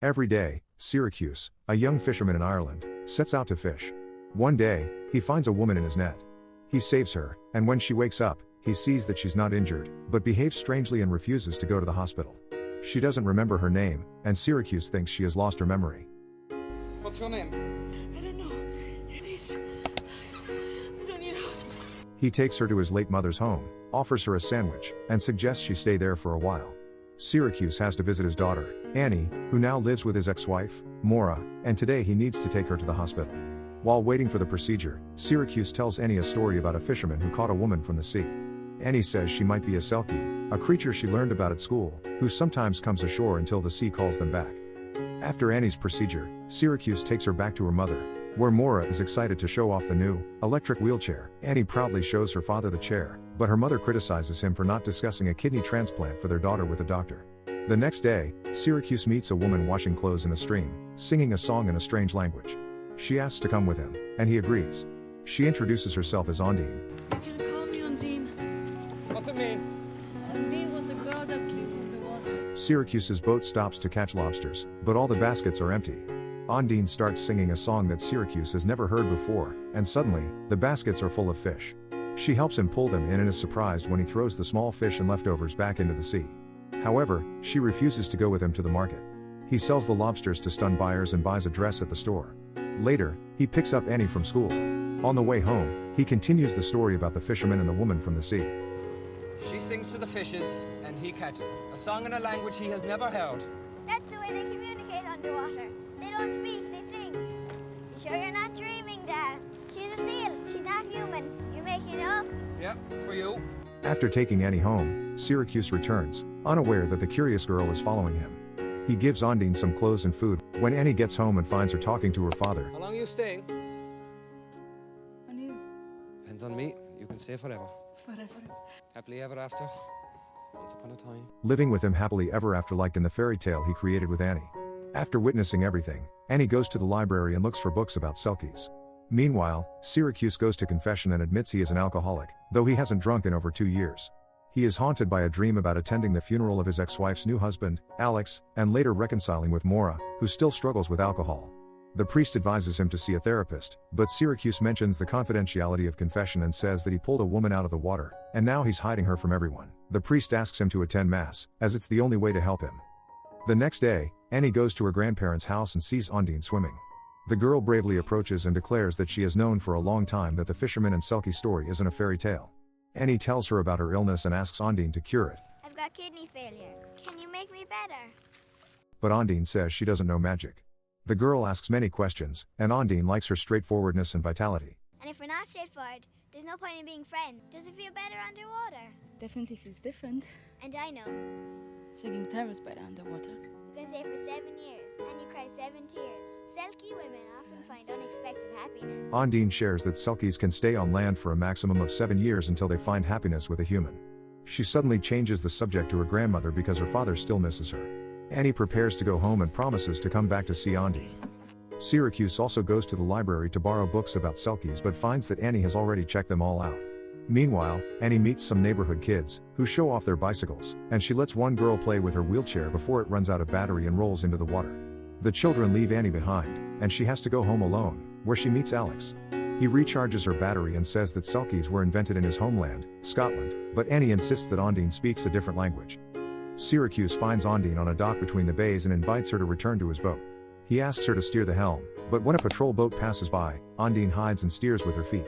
Every day, Syracuse, a young fisherman in Ireland, sets out to fish. One day, he finds a woman in his net. He saves her, and when she wakes up, he sees that she's not injured, but behaves strangely and refuses to go to the hospital. She doesn't remember her name, and Syracuse thinks she has lost her memory. What's your name? I don't know. Please. I don't need a hospital. He takes her to his late mother's home, offers her a sandwich, and suggests she stay there for a while. Syracuse has to visit his daughter, Annie, who now lives with his ex-wife, Maura, and today he needs to take her to the hospital. While waiting for the procedure, Syracuse tells Annie a story about a fisherman who caught a woman from the sea. Annie says she might be a selkie, a creature she learned about at school, who sometimes comes ashore until the sea calls them back. After Annie's procedure, Syracuse takes her back to her mother, where Maura is excited to show off the new, electric wheelchair. Annie proudly shows her father the chair, but her mother criticizes him for not discussing a kidney transplant for their daughter with a doctor. The next day, Syracuse meets a woman washing clothes in a stream, singing a song in a strange language. She asks to come with him, and he agrees. She introduces herself as Andine. You can call me Andine. What's it mean? Andine was the girl that came from the water. Syracuse's boat stops to catch lobsters, but all the baskets are empty. Andine starts singing a song that Syracuse has never heard before, and suddenly, the baskets are full of fish. She helps him pull them in and is surprised when he throws the small fish and leftovers back into the sea. However, she refuses to go with him to the market. He sells the lobsters to stunned buyers and buys a dress at the store. Later, he picks up Annie from school. On the way home, he continues the story about the fisherman and the woman from the sea. She sings to the fishes, and he catches them. A song in a language he has never heard. That's the way they communicate underwater. They don't speak, they sing. You sure you're not dreaming, Dad? She's a seal. She's not human. You're making it up. Yeah, for you. After taking Annie home, Syracuse returns, unaware that the curious girl is following him. He gives Andine some clothes and food. When Annie gets home and finds her talking to her father, How long are you staying? On you. Depends on me. You can stay forever. Forever. Happily ever after. Once upon a time. living with him happily ever after like in the fairy tale he created with Annie. After witnessing everything, Annie goes to the library and looks for books about selkies. Meanwhile, Syracuse goes to confession and admits he is an alcoholic, though he hasn't drunk in over 2 years. He is haunted by a dream about attending the funeral of his ex-wife's new husband, Alex, and later reconciling with Maura, who still struggles with alcohol. The priest advises him to see a therapist, but Syracuse mentions the confidentiality of confession and says that he pulled a woman out of the water, and now he's hiding her from everyone. The priest asks him to attend mass, as it's the only way to help him. The next day, Annie goes to her grandparents' house and sees Andine swimming. The girl bravely approaches and declares that she has known for a long time that the fisherman and selkie story isn't a fairy tale. Annie tells her about her illness and asks Andine to cure it. I've got kidney failure. Can you make me better? But Andine says she doesn't know magic. The girl asks many questions, and Andine likes her straightforwardness and vitality. And if we're not straightforward, there's no point in being friends. Does it feel better underwater? Definitely feels different. And I know. Taking terrors better underwater. You can stay for 7 years, and you cry 7 tears. Selkie women often find unexpected happiness. Andine shares that selkies can stay on land for a maximum of 7 years until they find happiness with a human. She suddenly changes the subject to her grandmother because her father still misses her. Annie prepares to go home and promises to come back to see Andine. Syracuse also goes to the library to borrow books about selkies but finds that Annie has already checked them all out. Meanwhile, Annie meets some neighborhood kids, who show off their bicycles, and she lets one girl play with her wheelchair before it runs out of battery and rolls into the water. The children leave Annie behind, and she has to go home alone, where she meets Alex. He recharges her battery and says that selkies were invented in his homeland, Scotland, but Annie insists that Andine speaks a different language. Syracuse finds Andine on a dock between the bays and invites her to return to his boat. He asks her to steer the helm, but when a patrol boat passes by, Andine hides and steers with her feet.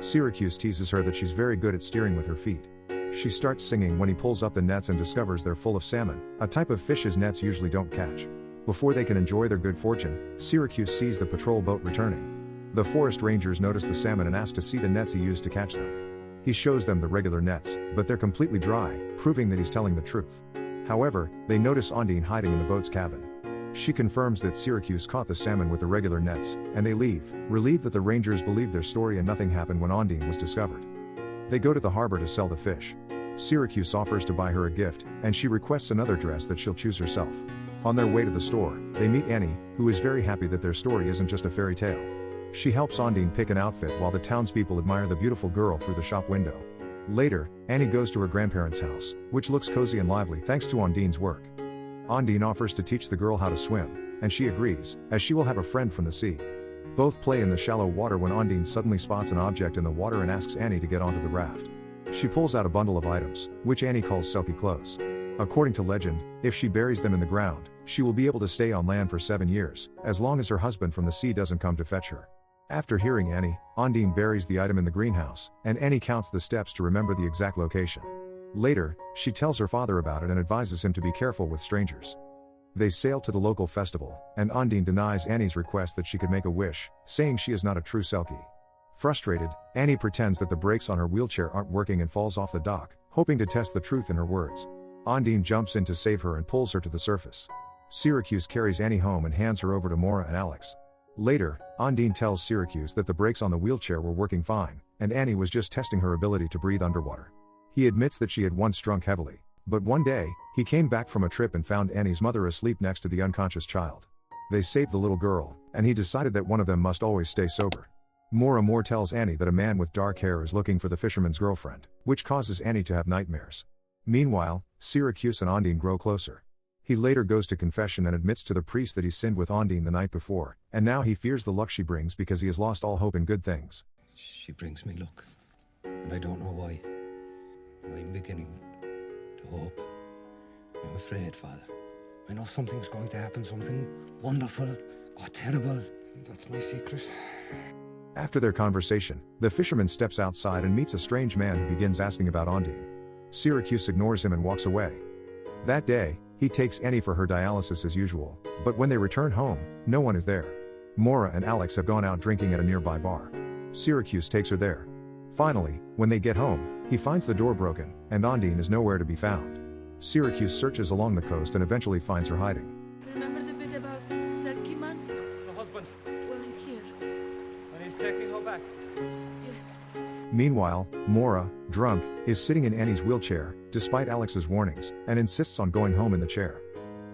Syracuse teases her that she's very good at steering with her feet. She starts singing when he pulls up the nets and discovers they're full of salmon, a type of fish his nets usually don't catch. Before they can enjoy their good fortune, Syracuse sees the patrol boat returning. The forest rangers notice the salmon and ask to see the nets he used to catch them. He shows them the regular nets, but they're completely dry, proving that he's telling the truth. However, they notice Andine hiding in the boat's cabin. She confirms that Syracuse caught the salmon with the regular nets, and they leave, relieved that the rangers believed their story and nothing happened when Andine was discovered. They go to the harbor to sell the fish. Syracuse offers to buy her a gift, and she requests another dress that she'll choose herself. On their way to the store, they meet Annie, who is very happy that their story isn't just a fairy tale. She helps Andine pick an outfit while the townspeople admire the beautiful girl through the shop window. Later, Annie goes to her grandparents' house, which looks cozy and lively thanks to Andine's work. Andine offers to teach the girl how to swim, and she agrees, as she will have a friend from the sea. Both play in the shallow water when Andine suddenly spots an object in the water and asks Annie to get onto the raft. She pulls out a bundle of items, which Annie calls selkie clothes. According to legend, if she buries them in the ground, she will be able to stay on land for 7 years, as long as her husband from the sea doesn't come to fetch her. After hearing Annie, Andine buries the item in the greenhouse, and Annie counts the steps to remember the exact location. Later, she tells her father about it and advises him to be careful with strangers. They sail to the local festival, and Andine denies Annie's request that she could make a wish, saying she is not a true selkie. Frustrated, Annie pretends that the brakes on her wheelchair aren't working and falls off the dock, hoping to test the truth in her words. Andine jumps in to save her and pulls her to the surface. Syracuse carries Annie home and hands her over to Maura and Alex. Later, Andine tells Syracuse that the brakes on the wheelchair were working fine, and Annie was just testing her ability to breathe underwater. He admits that she had once drunk heavily, but one day, he came back from a trip and found Annie's mother asleep next to the unconscious child. They saved the little girl, and he decided that one of them must always stay sober. Maura tells Annie that a man with dark hair is looking for the fisherman's girlfriend, which causes Annie to have nightmares. Meanwhile, Syracuse and Andine grow closer. He later goes to confession and admits to the priest that he sinned with Andine the night before, and now he fears the luck she brings because he has lost all hope in good things. She brings me luck, and I don't know why. I'm beginning to hope. I'm afraid, Father. I know something's going to happen, something wonderful or terrible. That's my secret. After their conversation, the fisherman steps outside and meets a strange man who begins asking about Andine. Syracuse ignores him and walks away. That day, he takes Annie for her dialysis as usual, but when they return home, no one is there. Maura and Alex have gone out drinking at a nearby bar. Syracuse takes her there. Finally, when they get home, he finds the door broken, and Andine is nowhere to be found. Syracuse searches along the coast and eventually finds her hiding. Remember the bit about Selkie man? The husband. Well, he's here. And he's taking her back. Yes. Meanwhile, Maura, drunk, is sitting in Annie's wheelchair, despite Alex's warnings, and insists on going home in the chair.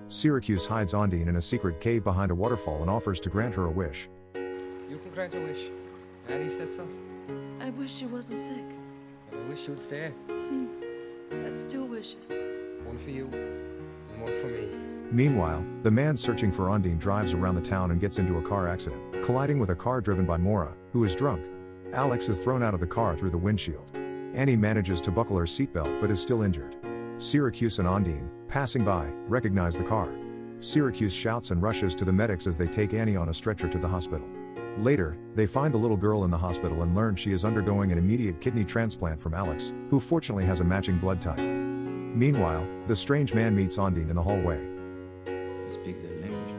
Syracuse hides Andine in a secret cave behind a waterfall and offers to grant her a wish. You can grant a wish. Annie says so. I wish she wasn't sick. I wish you'd stay. That's 2 wishes. One for you, and one for me. Meanwhile, the man searching for Andine drives around the town and gets into a car accident, colliding with a car driven by Maura, who is drunk. Alex is thrown out of the car through the windshield. Annie manages to buckle her seatbelt but is still injured. Syracuse and Andine, passing by, recognize the car. Syracuse shouts and rushes to the medics as they take Annie on a stretcher to the hospital. Later, they find the little girl in the hospital and learn she is undergoing an immediate kidney transplant from Alex, who fortunately has a matching blood type. Meanwhile, the strange man meets Andine in the hallway. You speak their language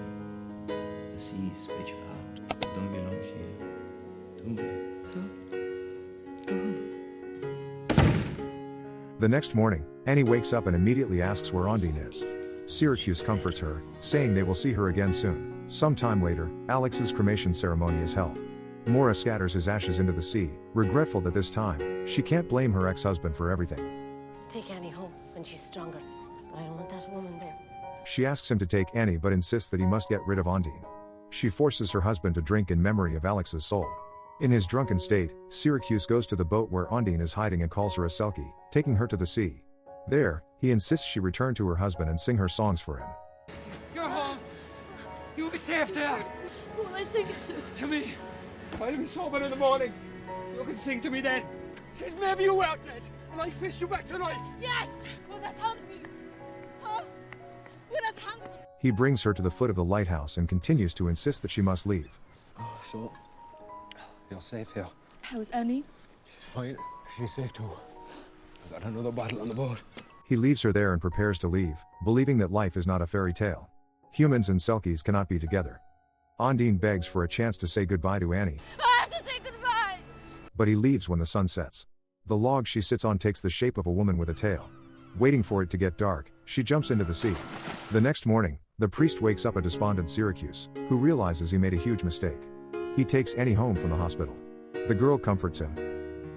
now. The sea spit you out. You don't belong here. Don't you? So, go home. The next morning, Annie wakes up and immediately asks where Andine is. Syracuse comforts her, saying they will see her again soon. Sometime later, Alex's cremation ceremony is held. Maura scatters his ashes into the sea, regretful that this time, she can't blame her ex-husband for everything. Take Annie home when she's stronger, but I don't want that woman there. She asks him to take Annie but insists that he must get rid of Andine. She forces her husband to drink in memory of Alex's soul. In his drunken state, Syracuse goes to the boat where Andine is hiding and calls her a selkie, taking her to the sea. There, he insists she return to her husband and sing her songs for him. You're home. You'll be safe there. Who will I sing it to? To me. I'll be sober in the morning. You can sing to me then. She's maybe you out dead, and I fished you back to life. Yes! Will that haunt me? Huh? Will that haunt me? He brings her to the foot of the lighthouse and continues to insist that she must leave. Oh, so you're safe here. How's Annie? She's fine. She's safe too. I got another bottle on the boat. He leaves her there and prepares to leave, believing that life is not a fairy tale. Humans and selkies cannot be together. Andine begs for a chance to say goodbye to Annie, I have to say goodbye! but he leaves when the sun sets. The log she sits on takes the shape of a woman with a tail. Waiting for it to get dark, she jumps into the sea. The next morning, the priest wakes up a despondent Syracuse, who realizes he made a huge mistake. He takes Annie home from the hospital. The girl comforts him.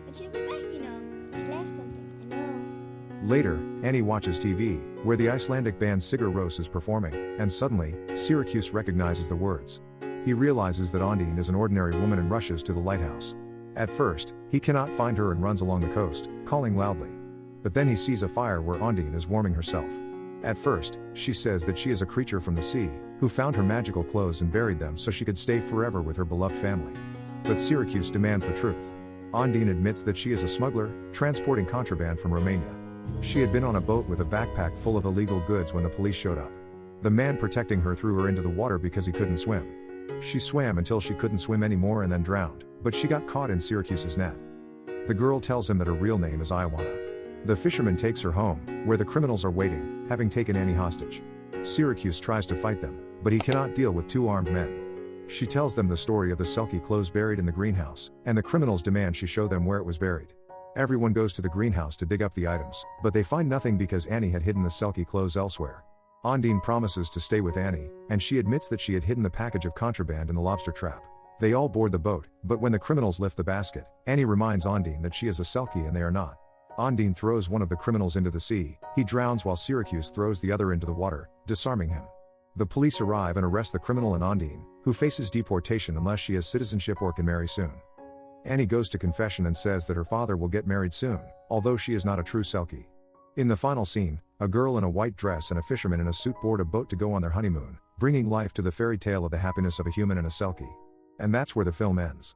But she'll be back, you know. She left something, I know. Later, Annie watches TV, where the Icelandic band Sigur Rós is performing, and suddenly, Syracuse recognizes the words. He realizes that Andine is an ordinary woman and rushes to the lighthouse. At first, he cannot find her and runs along the coast, calling loudly. But then he sees a fire where Andine is warming herself. At first, she says that she is a creature from the sea, who found her magical clothes and buried them so she could stay forever with her beloved family. But Syracuse demands the truth. Andine admits that she is a smuggler, transporting contraband from Romania. She had been on a boat with a backpack full of illegal goods when the police showed up. The man protecting her threw her into the water because he couldn't swim. She swam until she couldn't swim anymore and then drowned, but she got caught in Syracuse's net. The girl tells him that her real name is Iwana. The fisherman takes her home, where the criminals are waiting, having taken Annie hostage. Syracuse tries to fight them, but he cannot deal with two armed men. She tells them the story of the selkie clothes buried in the greenhouse, and the criminals demand she show them where it was buried. Everyone goes to the greenhouse to dig up the items, but they find nothing because Annie had hidden the selkie clothes elsewhere. Andine promises to stay with Annie, and she admits that she had hidden the package of contraband in the lobster trap. They all board the boat, but when the criminals lift the basket, Annie reminds Andine that she is a selkie and they are not. Andine throws one of the criminals into the sea. He drowns while Syracuse throws the other into the water, disarming him. The police arrive and arrest the criminal and Andine, who faces deportation unless she has citizenship or can marry soon. Annie goes to confession and says that her father will get married soon, although she is not a true selkie. In the final scene, a girl in a white dress and a fisherman in a suit board a boat to go on their honeymoon, bringing life to the fairy tale of the happiness of a human and a selkie. And that's where the film ends.